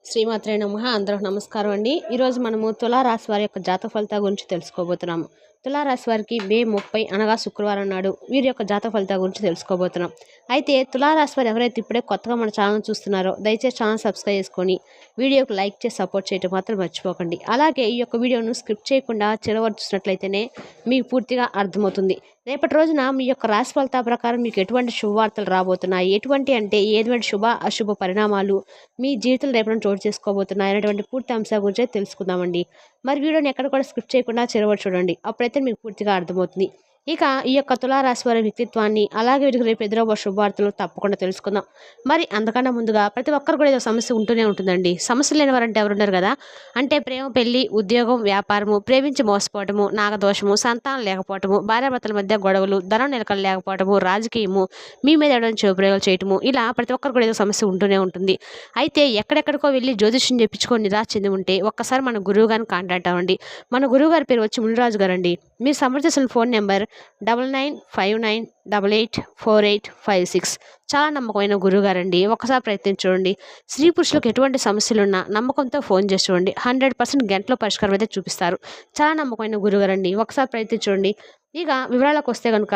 శ్రీమాత్రే నమః. అందరికి నమస్కారం అండి. ఈరోజు మనము తులారాశి వారి యొక్క జాతక ఫలితాల గురించి తెలుసుకోబోతున్నాము. తులారాశి వారికి మే 30 అనగా శుక్రవారం నాడు వీరి యొక్క జాతక ఫలితాల గురించి తెలుసుకోబోతున్నాం. అయితే తులారాశి వారు ఎవరైతే ఇప్పుడే కొత్తగా మన ఛానల్ చూస్తున్నారో దయచేసి ఛానల్ సబ్స్క్రైబ్ చేసుకొని వీడియోకి లైక్ చేసి సపోర్ట్ చేయడం మాత్రం మర్చిపోకండి. అలాగే ఈ యొక్క వీడియోను స్కిప్ చేయకుండా చివరి చూసినట్లయితేనే మీకు పూర్తిగా అర్థమవుతుంది. రేపటి రోజున మీ యొక్క రాశి ఫలితాల ప్రకారం మీకు ఎటువంటి శుభవార్తలు రాబోతున్నాయి, ఎటువంటి శుభ అశుభ పరిణామాలు మీ జీవితంలో రేపటి చోటు చేసుకోబోతున్నాయి అనేటువంటి పూర్తి అంశాల గురించి తెలుసుకుందామండి. మరి వీడియోని ఎక్కడ కూడా స్కిప్ చేయకుండా చివరి చూడండి, అప్పుడైతే మీకు పూర్తిగా అర్థమవుతుంది. ఇక ఈ యొక్క తులారాశి వారి వ్యక్తిత్వాన్ని అలాగే వీరికి రేపు ఎదురవ శుభవార్తలు తప్పకుండా తెలుసుకుందాం. మరి అంతకన్నా ముందుగా ప్రతి ఒక్కరు కూడా ఏదో సమస్య ఉంటూనే ఉంటుందండి. సమస్య లేని వారంటే ఎవరున్నారు కదా. అంటే ప్రేమ, పెళ్లి, ఉద్యోగం, వ్యాపారము, ప్రేమించి మోసపోవటము, నాగదోషము, సంతానం లేకపోవటము, భార్యాభర్తల మధ్య గొడవలు, ధనం నిలకలు లేకపోవటము, రాజకీయము, మీ మీద ఎవరైనా చెడుప్రయోగాలు చేయటము, ఇలా ప్రతి ఒక్కరు కూడా ఏదో సమస్య ఉంటూనే ఉంటుంది. అయితే ఎక్కడెక్కడికో వెళ్ళి జ్యోతిష్యం చెప్పించుకొని నిరాశ చెంది ఉంటే ఒక్కసారి మన గురువు గారిని కాంటాక్ట్ అవ్వండి. మన గురువు గారి పేరు వచ్చి మునిరాజు గారు అండి. మీరు సంప్రదించిన ఫోన్ నెంబర్ 9959884856. చాలా నమ్మకమైన గురువుగారండి. ఒకసారి ప్రయత్నించండి. స్త్రీ పురుషులకు ఎటువంటి సమస్యలున్నా నమ్మకంతో ఫోన్ చేసి చూడండి, 100% గంటలో పరిష్కారం అయితే చూపిస్తారు. చాలా నమ్మకమైన గురువుగారండి. ఒకసారి ప్రయత్నించండి. ఇక వివరాలకు వస్తే కనుక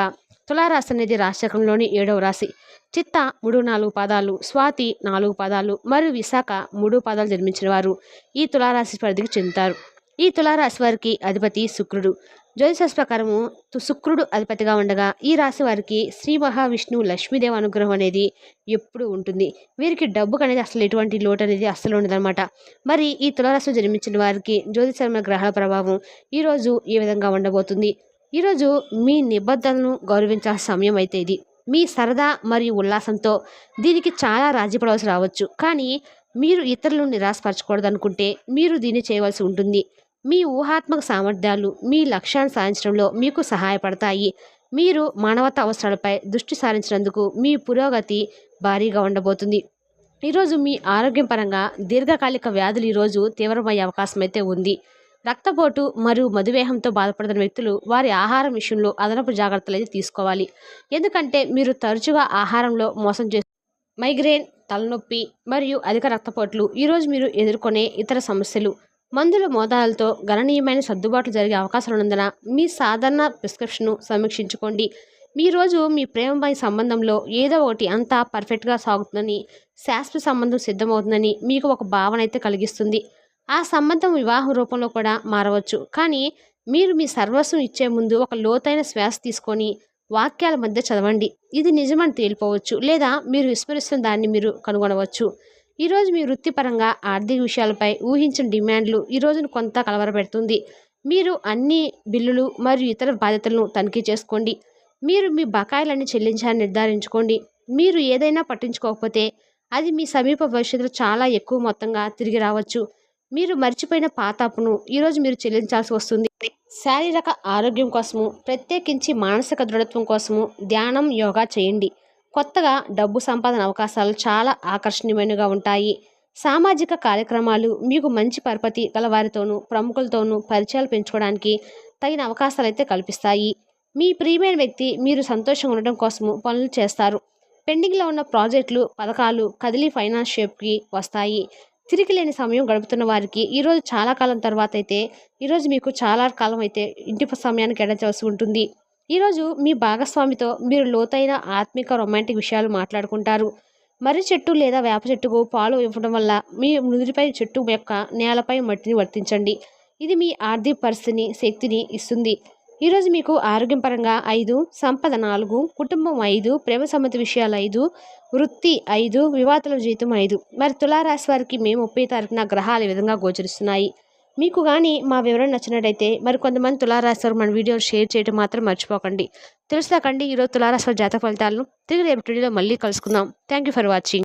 తులారాశి అనేది రాశిచక్రంలోని 7వ రాశి. చిత్త 3-4 పాదాలు, స్వాతి 4 పాదాలు మరియు విశాఖ 3 పాదాలు జన్మించిన వారు ఈ తులారాశి పరిధికి చెందుతారు. ఈ తులారాశి వారికి అధిపతి శుక్రుడు. జ్యోతిషాస్త్ర ప్రకారము శుక్రుడు అధిపతిగా ఉండగా ఈ రాశి వారికి శ్రీ మహావిష్ణువు లక్ష్మీదేవి అనుగ్రహం అనేది ఎప్పుడు ఉంటుంది. వీరికి డబ్బుకు అనేది అసలు ఎటువంటి లోటు అనేది అస్సలు ఉండదన్నమాట. మరి ఈ తులారాశిలో జన్మించిన వారికి జ్యోతిషమైన గ్రహాల ప్రభావం ఈరోజు ఈ విధంగా ఉండబోతుంది. ఈరోజు మీ నిబద్ధతలను గౌరవించాల్సిన సమయం అయితే ఇది. మీ సరదా మరియు ఉల్లాసంతో దీనికి చాలా రాజీ పడవలసి రావచ్చు, కానీ మీరు ఇతరులను నిరాశపరచకూడదు అనుకుంటే మీరు దీన్ని చేయవలసి ఉంటుంది. మీ ఊహాత్మక సామర్థ్యాలు మీ లక్ష్యాన్ని సాధించడంలో మీకు సహాయపడతాయి. మీరు మానవతా అవసరాలపై దృష్టి సారించినందుకు మీ పురోగతి భారీగా ఉండబోతుంది. ఈరోజు మీ ఆరోగ్యం పరంగా దీర్ఘకాలిక వ్యాధులు ఈరోజు తీవ్రమయ్యే అవకాశం అయితే ఉంది. రక్తపోటు మరియు మధుమేహంతో బాధపడుతున్న వ్యక్తులు వారి ఆహారం విషయంలో అదనపు జాగ్రత్తలు అయితే తీసుకోవాలి. ఎందుకంటే మీరు తరచుగా ఆహారంలో మోసం చేస్తారు. మైగ్రేన్, తలనొప్పి మరియు అధిక రక్తపోట్లు ఈరోజు మీరు ఎదుర్కొనే ఇతర సమస్యలు. మందుల మోతాదులతో గణనీయమైన సర్దుబాట్లు జరిగే అవకాశాలు ఉన్నందున మీ సాధారణ ప్రిస్క్రిప్షన్ను సమీక్షించుకోండి. రోజు మీ ప్రేమపై సంబంధంలో ఏదో ఒకటి అంతా పర్ఫెక్ట్గా సాగుతుందని, శాశ్వత సంబంధం సిద్ధమవుతుందని మీకు ఒక భావన అయితే కలిగిస్తుంది. ఆ సంబంధం వివాహం రూపంలో కూడా మారవచ్చు, కానీ మీరు మీ సర్వస్వం ఇచ్చే ముందు ఒక లోతైన శ్వాస తీసుకొని వాక్యాల మధ్య చదవండి. ఇది నిజమని తేలిపోవచ్చు, లేదా మీరు విస్మరిస్తున్న దాన్ని మీరు కనుగొనవచ్చు. ఈరోజు మీ వృత్తిపరంగా ఆర్థిక విషయాలపై ఊహించిన డిమాండ్లు ఈ రోజును కొంత కలవరపెడుతుంది. మీరు అన్ని బిల్లులు మరియు ఇతర బాధ్యతలను తనిఖీ చేసుకోండి. మీరు మీ బకాయిలన్నీ చెల్లించాలని నిర్ధారించుకోండి. మీరు ఏదైనా పట్టించుకోకపోతే అది మీ సమీప భవిష్యత్తులో చాలా ఎక్కువ మొత్తంగా తిరిగి రావచ్చు. మీరు మర్చిపోయిన పాత అప్పును ఈరోజు మీరు చెల్లించాల్సి వస్తుంది. శారీరక ఆరోగ్యం కోసము, ప్రత్యేకించి మానసిక దృఢత్వం కోసము ధ్యానం, యోగా చేయండి. కొత్తగా డబ్బు సంపాదన అవకాశాలు చాలా ఆకర్షణీయమైనగా ఉంటాయి. సామాజిక కార్యక్రమాలు మీకు మంచి పరపతి గల వారితోనూ ప్రముఖులతోనూ పరిచయాలు పెంచుకోవడానికి తగిన అవకాశాలు అయితే కల్పిస్తాయి. మీ ప్రియమైన వ్యక్తి మీరు సంతోషంగా ఉండడం కోసము పనులు చేస్తారు. పెండింగ్లో ఉన్న ప్రాజెక్టులు, పథకాలు కదిలి ఫైనాన్స్ షేప్కి వస్తాయి. తిరిగి లేని సమయం గడుపుతున్న వారికి ఈరోజు చాలా కాలం తర్వాత అయితే ఈరోజు మీకు చాలా కాలం అయితే ఇంటి సమయాన్ని కేటాయించవలసి ఉంటుంది. ఈరోజు మీ భాగస్వామితో మీరు లోతైన ఆత్మిక రొమాంటిక్ విషయాలు మాట్లాడుకుంటారు. మర్రి చెట్టు లేదా వేప చెట్టుకు పాలు ఇవ్వడం వల్ల మీ నుదిరిపై చెట్టు యొక్క నేలపై మట్టిని వర్తించండి. ఇది మీ ఆర్థిక పరిస్థితిని, శక్తిని ఇస్తుంది. ఈరోజు మీకు ఆరోగ్యం పరంగా 5, సంపద 4, కుటుంబం 5, ప్రేమ సంబంధ విషయాలు 5, వృత్తి 5, వివాదాల జీవితం 5. మరి తులారాశి వారికి మే 30 తారీఖున గ్రహాలు ఈ విధంగా గోచరిస్తున్నాయి. మీకు కానీ మా వివరణ నచ్చినట్టయితే మరి కొంతమంది తులారాశి వారు మన వీడియో షేర్ చేయడం మాత్రం మర్చిపోకండి. తెలుసాకండి ఈరోజు తులారాశి వారి జాతక ఫలితాలను తిరిగి రేపు వీడియోలో మళ్ళీ కలుసుకుందాం. Thank you for watching.